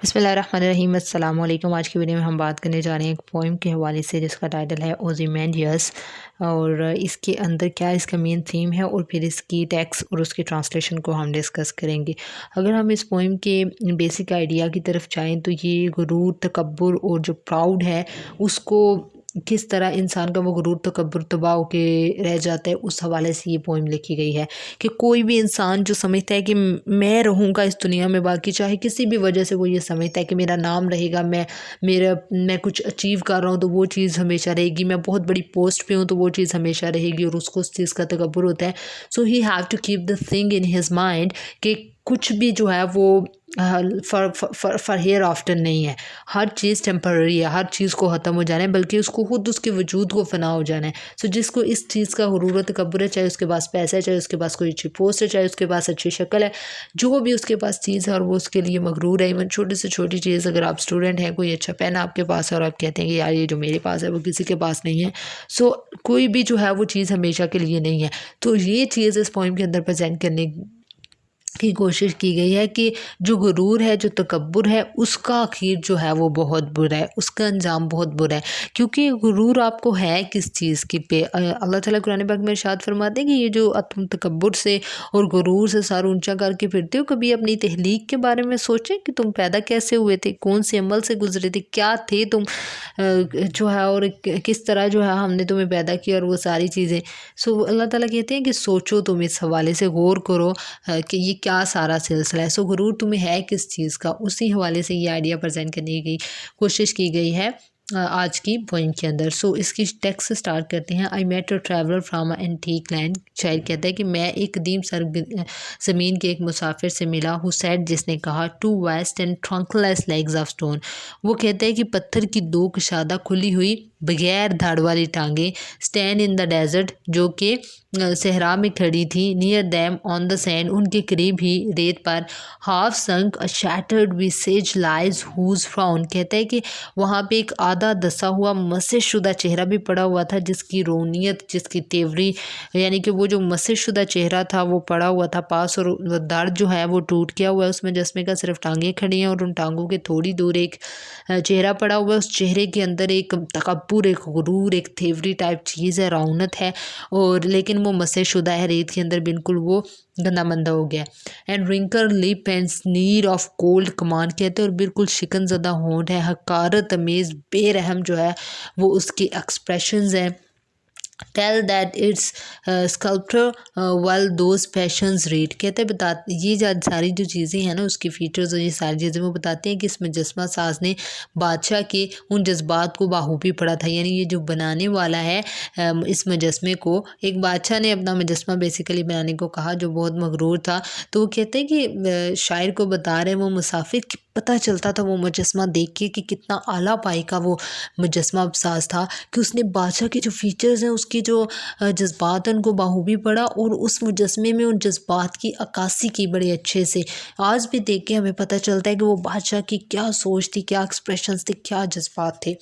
बिस्मिल्लाहिर्रहमानिर्रहीम अस्सलाम वालेकुम। आज की वीडियो में हम बात करने जा रहे हैं एक पोइम के हवाले से जिसका टाइटल है ओज़िमेंडियस, और इसके अंदर क्या इसका मेन थीम है और फिर इसकी टेक्स्ट और उसकी ट्रांसलेशन को हम डिस्कस करेंगे। अगर हम इस पोइम के बेसिक आइडिया की तरफ जाएँ तो ये गुरूर, तकब्बुर और जो प्राउड है उसको किस तरह इंसान का वो गुरूर, तकब्बुर तबाह होके रह जाता है, उस हवाले से ये पोइम लिखी गई है कि कोई भी इंसान जो समझता है कि मैं रहूँगा इस दुनिया में बाकी, चाहे किसी भी वजह से वो ये समझता है कि मेरा नाम रहेगा, मैं कुछ अचीव कर रहा हूँ तो वो चीज़ हमेशा रहेगी, मैं बहुत बड़ी पोस्ट पे हूँ तो वो चीज़ हमेशा रहेगी और उसको उस चीज़ का तकब्बुर होता है। So he have to keep the thing in his mind कि कुछ भी जो है वो फॉर हेयर आफ्टर नहीं है, हर चीज़ टेम्पररी है, हर चीज़ को ख़त्म हो जाना है, बल्कि उसको खुद उसके वजूद को फ़ना हो जाना है। सो जिसको इस चीज़ का गुरूर तकब्बुर है, चाहे उसके पास पैसा है, चाहे उसके पास कोई अच्छी पोस्ट है, चाहे उसके पास अच्छी शक्ल है, जो भी उसके पास चीज़ है और वो उसके लिए मगरूर है। इवन छोटी से छोटी चीज़, अगर आप स्टूडेंट हैं, कोई अच्छा पेन आपके पास है और आप कहते हैं कि यार ये जो मेरे पास है वो किसी के पास नहीं है, सो कोई भी जो है वो चीज़ हमेशा के लिए नहीं है। तो ये चीज़ इस पोइम के अंदर प्रेजेंट करने की कोशिश की गई है कि जो गुरूर है, जो तकब्बुर है, उसका आखिर जो है वो बहुत बुरा है, उसका अंजाम बहुत बुरा है। क्योंकि गुरूर आपको है किस चीज़ की पे अल्लाह ताला कुरान पाक में इरशाद फरमाते हैं कि ये जो तुम तकब्बुर से और गुरूर से सर ऊंचा करके फिरते हो, कभी अपनी तहलीक के बारे में सोचे कि तुम पैदा कैसे हुए थे, कौन से अमल से गुजरे थे, क्या थे तुम, जो है और किस तरह जो है हमने तुम्हें पैदा किया और वो सारी चीज़ें। सो अल्लाह ताला कहते हैं कि सोचो, तुम इस हवाले से गौर करो कि ये क्या सारा सिलसिला है। सो गुरूर तुम्हें है किस चीज़ का, उसी हवाले से ये आइडिया प्रेजेंट करने की कोशिश की गई है आज की पोइम के अंदर। सो इसकी टेक्स्ट से स्टार्ट करते हैं। I met a traveller from antique land. शायर कहता है कि मैं एक कदीम सर ज़मीन के एक मुसाफिर से मिला। हु सेड, जिसने कहा, two vast and trunkless legs of stone. वो कहता है कि पत्थर की दो कशादा खुली हुई बगैर धड़ वाली टांगें, स्टैंड इन द डेजर्ट, जो कि सहरा में खड़ी थी, near them on the sand, उनके करीब ही रेत पर, हाफ संक अ शैटर्ड विसेज लाइज हुज फ्राउन। कहता है कि वहाँ पे एक आधा दसा हुआ मस्जिद शुदा चेहरा भी पड़ा हुआ था, जिसकी रोनियत, जिसकी तेवरी, यानी कि वो जो मस्जिद शुदा चेहरा था वो पड़ा हुआ था पास, और दर्द जो है वो टूट गया हुआ है उसमें, जिसमें का सिर्फ टांगें खड़ी हैं और उन टांगों के थोड़ी दूर एक चेहरा पड़ा हुआ है। उस चेहरे के अंदर एक तकब्बुर, एक गुरूर, एक थेवरी टाइप चीज़ है, रौनत है, और लेकिन वो मसे शुदा है, रेत के अंदर बिल्कुल वो गंदा मंदा हो गया। And wrinkled lip and sneer of cold command, कहते हैं, और बिल्कुल शिकनज़दा होंठ है, हकारत अमेज बेरहम जो है वो उसकी एक्सप्रेशंस हैं। Tell that it's sculptor well those passions read. कहते हैं बता, ये जो सारी जो चीज़ें हैं ना, उसकी फीचर्स और ये सारी चीज़ें वो बताते हैं कि इस मुजस्मा साज ने बादशाह के उन जज्बात को बाखूबी पढ़ा था। यानी ये जो बनाने वाला है इस मुजस्मे को, एक बादशाह ने अपना मुजस्मा बेसिकली बनाने को कहा जो बहुत मगरूर था। तो वो कहते हैं कि शायर को बता रहे हैं वो मुसाफिर कि पता चलता था वो मुजस्मा देख के कि कितना आला पाई का वो मुजस्मा साज था, कि उसने बादशाह के जो फीचर्स हैं, उसके जो जज्बात हैं, उनको बाखूबी पढ़ा और उस मुजस्मे में उन जज्बात की अक्कासी की बड़े अच्छे से। आज भी देख के हमें पता चलता है कि वो बादशाह की क्या सोच थी, क्या एक्सप्रेशंस थे, क्या जज्बात थे।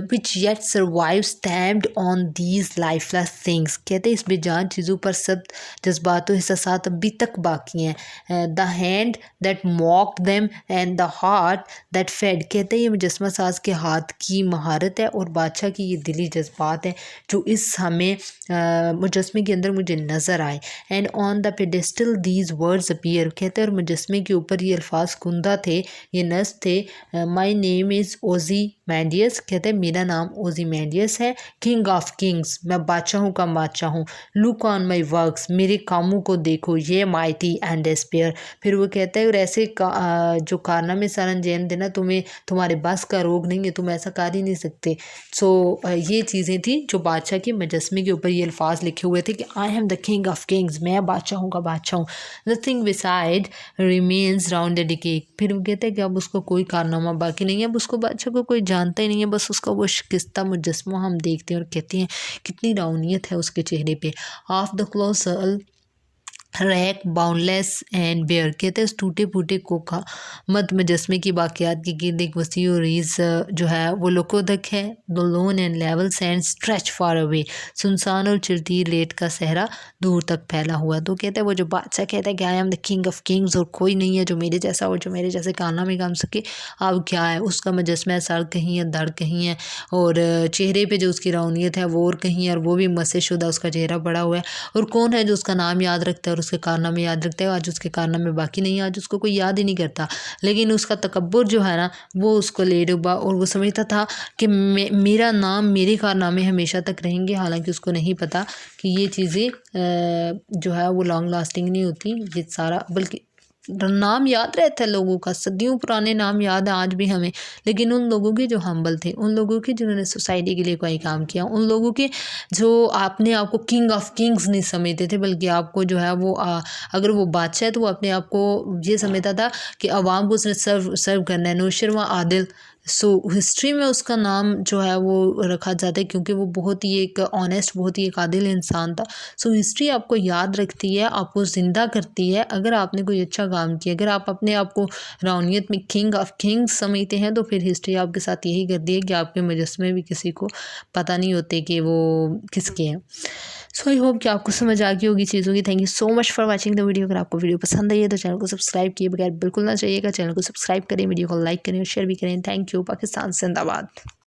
Which yet survive stamped on these lifeless things. कहते हैं इस बेजान चीज़ों पर सब जज्बात और एहसासात अभी तक बाकी हैं। The hand that mocked them and the heart that fed. कहते हैं ये मुजस्मा साज के हाथ की महारत है और बादशाह की ये दिली जज्बात है जो इस हमें मुजस्मे के अंदर मुझे नज़र आए। And on the pedestal these words appear. कहते हैं और मुजस्मे के ऊपर ये अल्फाज कुंदा थे, ये नज़ थे। माई नेम इज़ ओजी मैंडियस। कहते हैं मेरा नाम ओजी मैंडियस है। किंग ऑफ किंग्स, मैं बादशाहों का बादशाह हूँ। लुक ऑन माई वर्क्स, मेरे कामों को देखो, ये माइटी एंड डेस्पेयर। फिर वो कहता है और ऐसे जो कारनामे सर अंजाम देना तुम्हें, तुम्हारे बस का रोग नहीं है, तुम ऐसा कर ही नहीं सकते। सो ये चीज़ें थी जो बादशाह के मुजस्मे के ऊपर ये अल्फाज लिखे हुए थे कि I am the king of Kings, मैं बादशाहों का बादशाह हूँ। Nothing beside remains round the decay. फिर वो कहते हैं कि अब उसको कोई कारनामा बाकी नहीं है, अब उसको बादशाह को कोई जानता ही नहीं है, बस उसका वो शिकस्ता मुजस्मा हम देखते हैं और कहते हैं कितनी रौनियत है उसके चेहरे पे। Of the colossal wreck, boundless and bare. कहते हैं इस टूटे फूटे कोका मत मुजस्मे की बाक़ियात की गिर्द एक वसी और रीज़ जो है वो लुकोधक है। The loan and level sand stretch far away. सुनसान और चिरतीर लेट का सहरा दूर तक फैला हुआ। तो कहते हैं वो जो बादशाह कहता है कि I am the king of Kings, और कोई नहीं है जो मेरे जैसा और जो मेरे जैसे काना में काम सके। अब क्या है उसका मुजस्मा है, सर कहीं है, धड़ कहीं है, और चेहरे पे जो उसकी रौनियत है वो और कहीं है, और वो भी मसे शुदा उसका चेहरा बड़ा हुआ है। और कौन है जो उसका नाम याद रखता है और उसके कारनामे याद रखता है? आज उसके कारनामे बाकी नहीं है, आज उसको कोई याद ही नहीं करता। लेकिन उसका तकब्बुर जो है ना वो उसको ले डूबा, और वो समझता था कि मेरा नाम, मेरे कारनामे हमेशा तक रहेंगे। हालांकि उसको नहीं पता कि ये चीज़ें जो है वो लॉन्ग लास्टिंग नहीं होती। ये सारा बल्कि नाम याद रहता है लोगों का, सदियों पुराने नाम याद है आज भी हमें, लेकिन उन लोगों के जो हम्बल थे, उन लोगों के जिन्होंने सोसाइटी के लिए कोई काम किया, उन लोगों के जो अपने आप को किंग ऑफ किंग्स नहीं समझते थे, बल्कि आपको जो है वो अगर वो बादशाह है तो वो अपने आप को ये समझता था कि आवाम को उसने सर्व करना है। नौशरवां आदिल। सो हिस्ट्री में उसका नाम जो है वो रखा जाता है क्योंकि वो बहुत ही एक ऑनेस्ट, बहुत ही एक आदिल इंसान था। सो हिस्ट्री आपको याद रखती है, आपको ज़िंदा करती है अगर आपने कोई अच्छा काम किया। अगर आप अपने आप को रौनियत में किंग ऑफ किंग्स समझते हैं तो फिर हिस्ट्री आपके साथ यही करती है कि आपके मुजस्मे भी किसी को पता नहीं होते कि वो किसके हैं। सो आई होप कि आपको समझ आ गई होगी चीज़ों की। Thank you so much for watching the video. अगर आपको वीडियो पसंद आई है तो चैनल को सब्सक्राइब किए बगैर बिल्कुल ना चाहिएगा। चैनल को सब्सक्राइब करें, वीडियो को लाइक करें और शेयर भी करें। Thank you. पाकिस्तान जिंदाबाद।